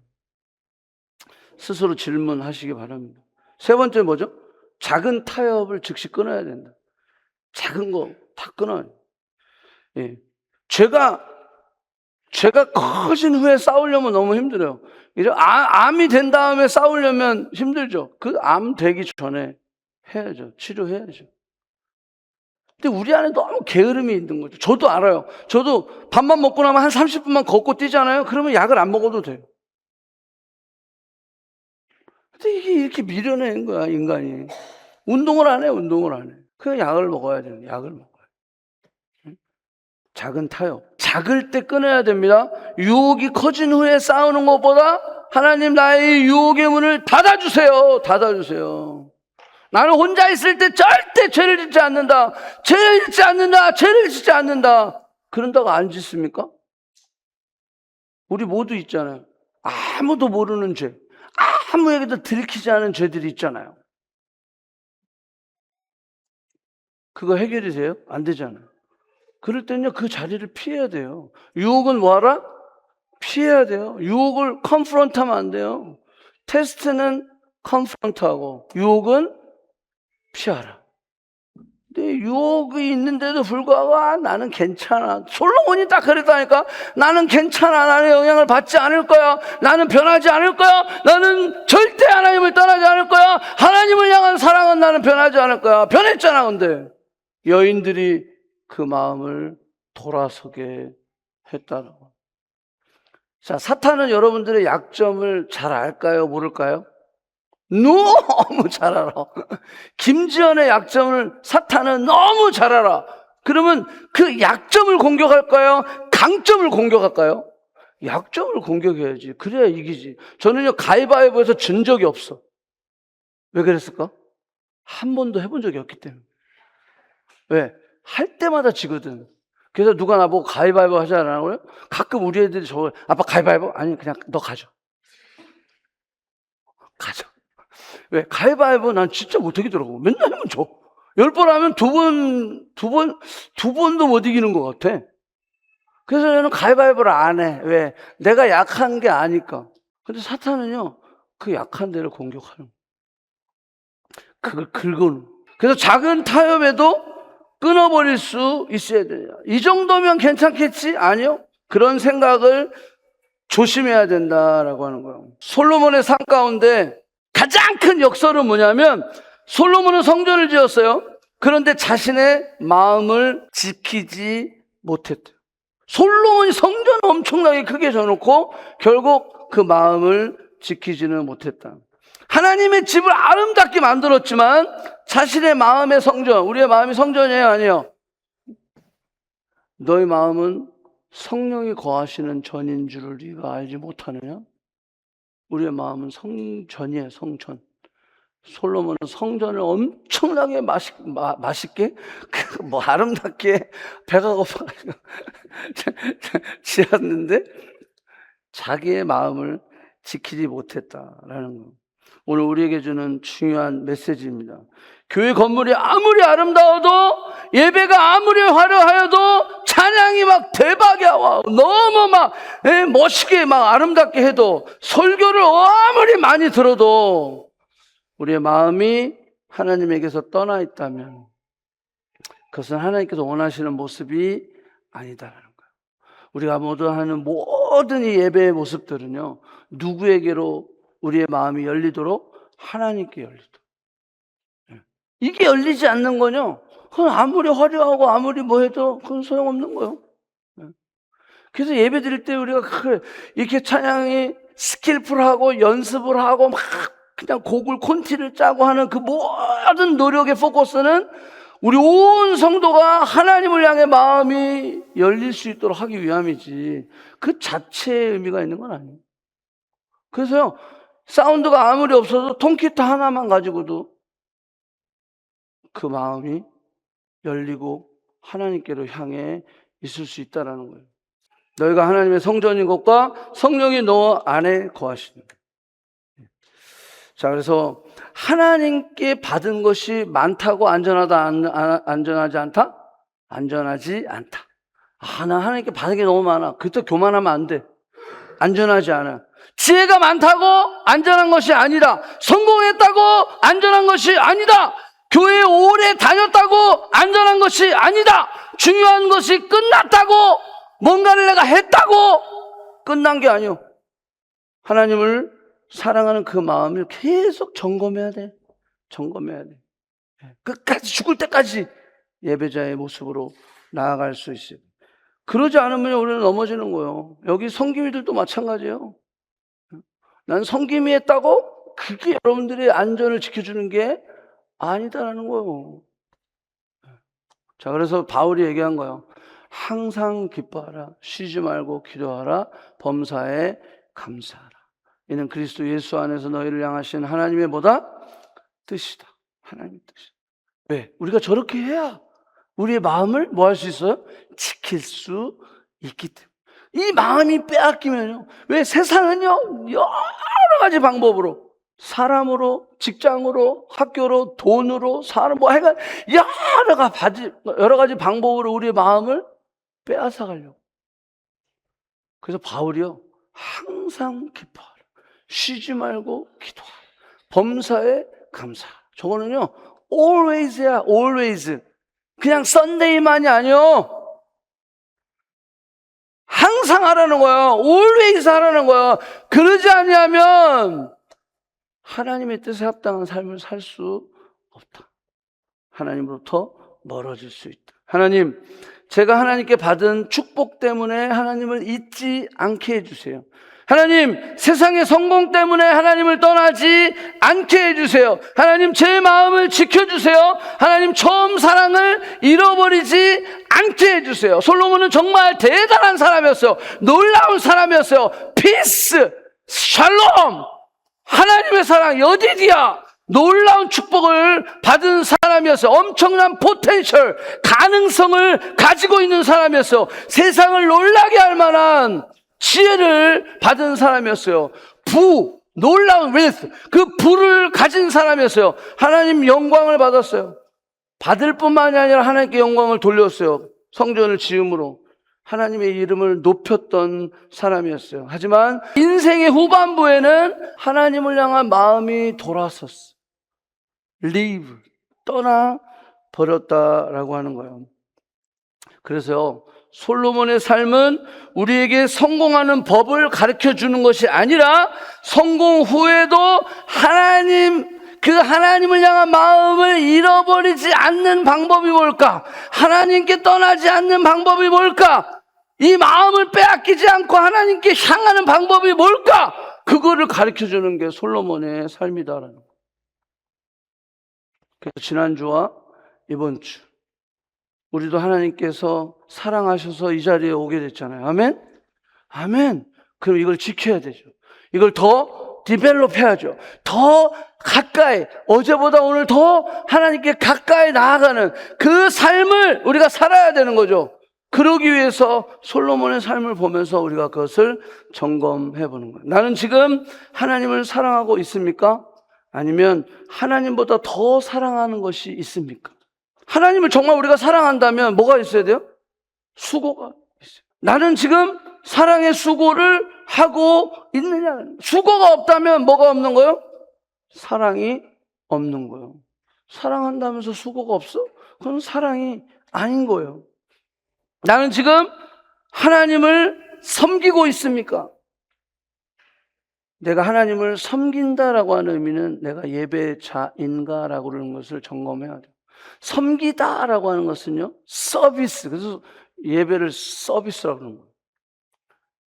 스스로 질문하시기 바랍니다. 세 번째 뭐죠? 작은 타협을 즉시 끊어야 된다. 작은 거 다 끊어야 돼요. 예. 죄가 커진 후에 싸우려면 너무 힘들어요. 이제 암이 된 다음에 싸우려면 힘들죠. 그 암 되기 전에 해야죠. 치료해야죠. 근데 우리 안에 너무 게으름이 있는 거죠. 저도 알아요. 저도 밥만 먹고 나면 한 30분만 걷고 뛰잖아요. 그러면 약을 안 먹어도 돼요. 근데 이게 이렇게 미련한 거야, 인간이. 운동을 안 해. 그냥 약을 먹어야 돼요. 약을 먹어요. 작은 타협. 작을 때 끊어야 됩니다. 유혹이 커진 후에 싸우는 것보다 하나님 나의 유혹의 문을 닫아주세요. 나는 혼자 있을 때 절대 죄를 짓지 않는다. 그런다고 안 짓습니까? 우리 모두 있잖아요. 아무도 모르는 죄, 아무에게도 들키지 않은 죄들이 있잖아요. 그거 해결이 돼요? 안 되잖아요. 그럴 때는요, 그 자리를 피해야 돼요. 유혹은 뭐하라? 피해야 돼요. 유혹을 컨프런트하면 안 돼요. 테스트는 컨프런트하고 유혹은 피하라. 근데 유혹이 있는데도 불구하고 나는 괜찮아. 솔로몬이 딱 그랬다니까. 나는 괜찮아. 나는 영향을 받지 않을 거야. 나는 변하지 않을 거야. 나는 절대 하나님을 떠나지 않을 거야. 하나님을 향한 사랑은 나는 변하지 않을 거야. 변했잖아. 근데 여인들이 그 마음을 돌아서게 했다라고. 자, 사탄은 여러분들의 약점을 잘 알까요? 모를까요? 너무 잘 알아. 김지연의 약점을 사탄은 너무 잘 알아. 그러면 그 약점을 공격할까요? 강점을 공격할까요? 약점을 공격해야지. 그래야 이기지. 저는요, 가위바위보에서 진 적이 없어. 왜 그랬을까? 한 번도 해본 적이 없기 때문에. 왜? 할 때마다 지거든. 그래서 누가 나보고 가위바위보 하자라고요? 가끔 우리 애들이 아빠 가위바위보? 아니, 그냥 너 가져. 왜? 가위바위보 난 진짜 못하겠더라고. 맨날 하면 져. 10번 하면 두 번도 못 이기는 것 같아. 그래서 저는 가위바위보를 안 해. 왜? 내가 약한 게 아니까. 근데 사탄은요, 그 약한 데를 공격하는. 그걸 긁어놓은. 그래서 작은 타협에도 끊어버릴 수 있어야 돼요. 이 정도면 괜찮겠지? 아니요. 그런 생각을 조심해야 된다라고 하는 거예요. 솔로몬의 삶 가운데 가장 큰 역설은 뭐냐면, 솔로몬은 성전을 지었어요. 그런데 자신의 마음을 지키지 못했대요. 솔로몬이 성전을 엄청나게 크게 져놓고 결국 그 마음을 지키지는 못했다. 하나님의 집을 아름답게 만들었지만 자신의 마음의 성전, 우리의 마음이 성전이에요, 아니에요? 너희 마음은 성령이 거하시는 전인 줄을 네가 알지 못하느냐? 우리의 마음은 성전이에요, 성전. 솔로몬은 성전을 엄청나게 맛있게, 아름답게 배가 고파가지고 지었는데 자기의 마음을 지키지 못했다라는 거. 오늘 우리에게 주는 중요한 메시지입니다. 교회 건물이 아무리 아름다워도, 예배가 아무리 화려하여도, 찬양이 막 대박이야. 너무 막 멋있게 막 아름답게 해도, 설교를 아무리 많이 들어도 우리의 마음이 하나님에게서 떠나 있다면 그것은 하나님께서 원하시는 모습이 아니다라는 거예요. 우리가 모두 하는 모든 이 예배의 모습들은요, 누구에게로 우리의 마음이 열리도록? 하나님께 열리도록. 이게 열리지 않는 거요, 그건 아무리 화려하고 아무리 뭐 해도 그건 소용없는 거예요. 그래서 예배 드릴 때 우리가 이렇게 찬양이 스킬풀하고 연습을 하고 막 그냥 곡을 콘티를 짜고 하는 그 모든 노력의 포커스는 우리 온 성도가 하나님을 향해 마음이 열릴 수 있도록 하기 위함이지, 그 자체의 의미가 있는 건 아니에요. 그래서요, 사운드가 아무리 없어도 통기타 하나만 가지고도 그 마음이 열리고 하나님께로 향해 있을 수 있다는 거예요. 너희가 하나님의 성전인 것과 성령이 너 안에 거하시는 거예요. 자, 그래서 하나님께 받은 것이 많다고 안전하지 않다? 안전하지 않다. 나 하나님께 받은 게 너무 많아. 그때 교만하면 안 돼. 안전하지 않아. 지혜가 많다고 안전한 것이 아니다. 성공했다고 안전한 것이 아니다. 교회에 오래 다녔다고 안전한 것이 아니다. 중요한 것이 끝났다고, 뭔가를 내가 했다고 끝난 게 아니요. 하나님을 사랑하는 그 마음을 계속 점검해야 돼. 점검해야 돼. 끝까지, 죽을 때까지 예배자의 모습으로 나아갈 수 있어요. 그러지 않으면 우리는 넘어지는 거예요. 여기 성김이들도 마찬가지예요. 난 성김이 했다고 그게 여러분들의 안전을 지켜주는 게 아니다라는 거예요. 자, 그래서 바울이 얘기한 거예요. 항상 기뻐하라, 쉬지 말고 기도하라, 범사에 감사하라. 이는 그리스도 예수 안에서 너희를 향하신 하나님의 뭐다? 뜻이다. 하나님의 뜻이다. 왜? 우리가 저렇게 해야 우리의 마음을 뭐 할 수 있어요? 지킬 수 있기 때문에. 이 마음이 빼앗기면요. 왜? 세상은요, 여러 가지 방법으로, 사람으로, 직장으로, 학교로, 돈으로, 사람, 뭐 하여간 여러 가지 방법으로 우리의 마음을 빼앗아 가려고. 그래서 바울이요, 항상 기뻐하라, 쉬지 말고 기도하라, 범사에 감사하라. 저거는요, always야, always. 그냥 썬데이만이 아니요, 항상 하라는 거야. always 하라는 거야. 그러지 아니하면 하나님의 뜻에 합당한 삶을 살 수 없다. 하나님으로부터 멀어질 수 있다. 하나님, 제가 하나님께 받은 축복 때문에 하나님을 잊지 않게 해주세요. 하나님, 세상의 성공 때문에 하나님을 떠나지 않게 해주세요. 하나님, 제 마음을 지켜주세요. 하나님, 처음 사랑을 잃어버리지 않게 해주세요. 솔로몬은 정말 대단한 사람이었어요. 놀라운 사람이었어요. 피스, 샬롬, 하나님의 사랑, 여디디아, 놀라운 축복을 받은 사람이었어요. 엄청난 포텐셜, 가능성을 가지고 있는 사람이었어요. 세상을 놀라게 할 만한 지혜를 받은 사람이었어요. 놀라운 웨스, 그 부를 가진 사람이었어요. 하나님 영광을 받았어요. 받을 뿐만이 아니라 하나님께 영광을 돌렸어요. 성전을 지음으로 하나님의 이름을 높였던 사람이었어요. 하지만 인생의 후반부에는 하나님을 향한 마음이 돌아섰어요. leave, 떠나 버렸다라고 하는 거예요. 그래서요, 솔로몬의 삶은 우리에게 성공하는 법을 가르쳐 주는 것이 아니라 성공 후에도 하나님을 향한 마음을 잃어버리지 않는 방법이 뭘까? 하나님께 떠나지 않는 방법이 뭘까? 이 마음을 빼앗기지 않고 하나님께 향하는 방법이 뭘까? 그거를 가르쳐 주는 게 솔로몬의 삶이다라는 거예요. 그래서 지난주와 이번 주 우리도 하나님께서 사랑하셔서 이 자리에 오게 됐잖아요. 아멘? 아멘. 그럼 이걸 지켜야 되죠. 이걸 더 디벨롭 해야죠. 더 가까이, 어제보다 오늘 더 하나님께 가까이 나아가는 그 삶을 우리가 살아야 되는 거죠. 그러기 위해서 솔로몬의 삶을 보면서 우리가 그것을 점검해 보는 거예요. 나는 지금 하나님을 사랑하고 있습니까? 아니면 하나님보다 더 사랑하는 것이 있습니까? 하나님을 정말 우리가 사랑한다면 뭐가 있어야 돼요? 수고가 있어요. 나는 지금 사랑의 수고를 하고 있느냐? 수고가 없다면 뭐가 없는 거예요? 사랑이 없는 거예요. 사랑한다면서 수고가 없어? 그건 사랑이 아닌 거예요. 나는 지금 하나님을 섬기고 있습니까? 내가 하나님을 섬긴다라고 하는 의미는 내가 예배자인가라고 그러는 것을 점검해야 돼요. 섬기다라고 하는 것은요, 서비스. 그래서 예배를 서비스라고 그러는 거예요.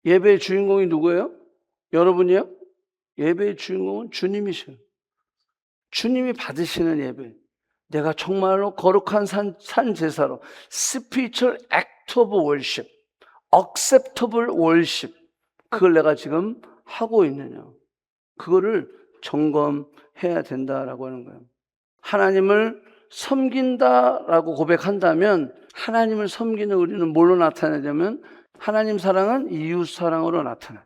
예배의 주인공이 누구예요? 여러분이요? 예배의 주인공은 주님이셔요. 주님이 받으시는 예배. 내가 정말로 거룩한 산 제사로 spiritual act of worship, acceptable worship, 그걸 내가 지금 하고 있느냐, 그거를 점검해야 된다라고 하는 거예요. 하나님을 섬긴다라고 고백한다면 하나님을 섬기는 우리는 뭘로 나타내냐면 하나님 사랑은 이웃 사랑으로 나타나요.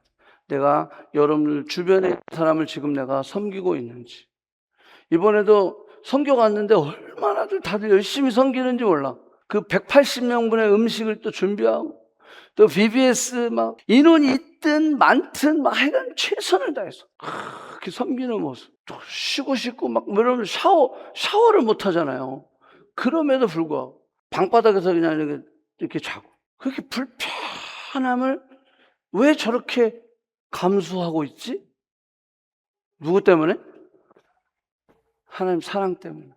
내가 여러분들 주변의 사람을 지금 내가 섬기고 있는지. 이번에도 선교 갔는데 얼마나들 다들 열심히 섬기는지 몰라. 그 180명분의 음식을 또 준비하고 또 VBS 막 인원이 있든 많든 막 하여간 최선을 다해서 그렇게 섬기는 모습. 또 쉬고 싶고 막 이러면 샤워를 못 하잖아요. 그럼에도 불구하고 방바닥에서 그냥 이렇게 자고. 그렇게 불편함을 왜 저렇게 감수하고 있지? 누구 때문에? 하나님 사랑 때문에.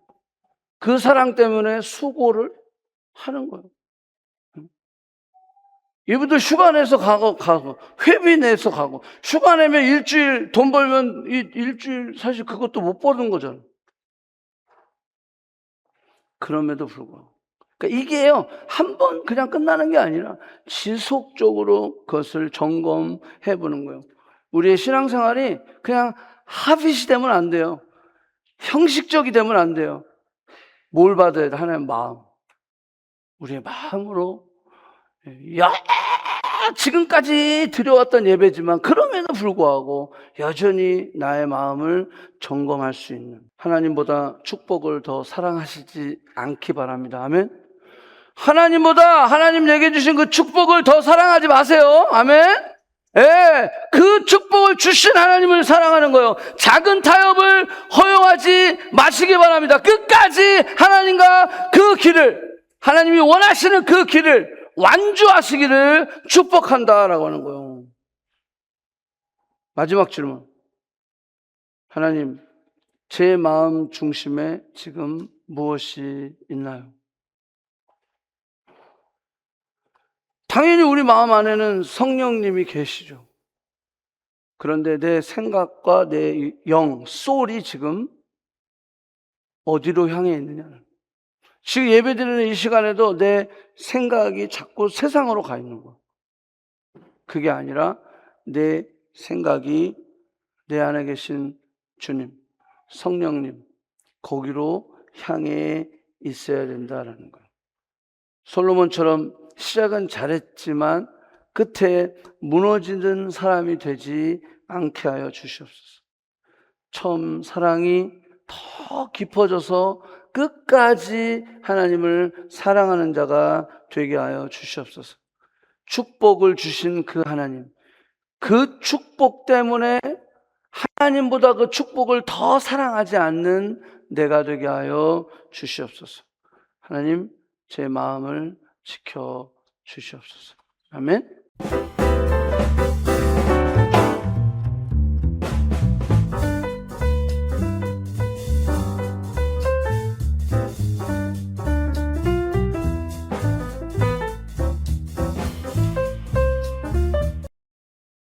그 사랑 때문에 수고를 하는 거예요. 이분들 휴가 내서 가고, 회비 내서 가고, 휴가 내면 일주일 돈 벌면 일주일 사실 그것도 못 버는 거잖아요. 그럼에도 불구하고. 그러니까 이게요, 한 번 그냥 끝나는 게 아니라 지속적으로 그것을 점검해 보는 거예요. 우리의 신앙생활이 그냥 하빗이 되면 안 돼요. 형식적이 되면 안 돼요. 뭘 받아야 돼? 하나님 마음. 우리의 마음으로. 야, 지금까지 드려왔던 예배지만 그럼에도 불구하고 여전히 나의 마음을 점검할 수 있는 하나님보다 축복을 더 사랑하시지 않기 바랍니다. 아멘. 하나님보다 하나님 내게 주신 그 축복을 더 사랑하지 마세요. 아멘. 예, 그 축복을 주신 하나님을 사랑하는 거예요. 작은 타협을 허용하지 마시기 바랍니다. 끝까지 하나님과 그 길을, 하나님이 원하시는 그 길을 완주하시기를 축복한다라고 하는 거예요. 마지막 질문. 하나님, 제 마음 중심에 지금 무엇이 있나요? 당연히 우리 마음 안에는 성령님이 계시죠. 그런데 내 생각과 내 영, 소울이 지금 어디로 향해 있느냐는. 지금 예배드리는 이 시간에도 내 생각이 자꾸 세상으로 가 있는 거예요. 그게 아니라 내 생각이 내 안에 계신 주님, 성령님, 거기로 향해 있어야 된다라는 거예요. 솔로몬처럼 시작은 잘했지만 끝에 무너지는 사람이 되지 않게 하여 주시옵소서. 처음 사랑이 더 깊어져서 끝까지 하나님을 사랑하는 자가 되게 하여 주시옵소서. 축복을 주신 그 하나님, 그 축복 때문에 하나님보다 그 축복을 더 사랑하지 않는 내가 되게 하여 주시옵소서. 하나님, 제 마음을 지켜 주시옵소서. 아멘.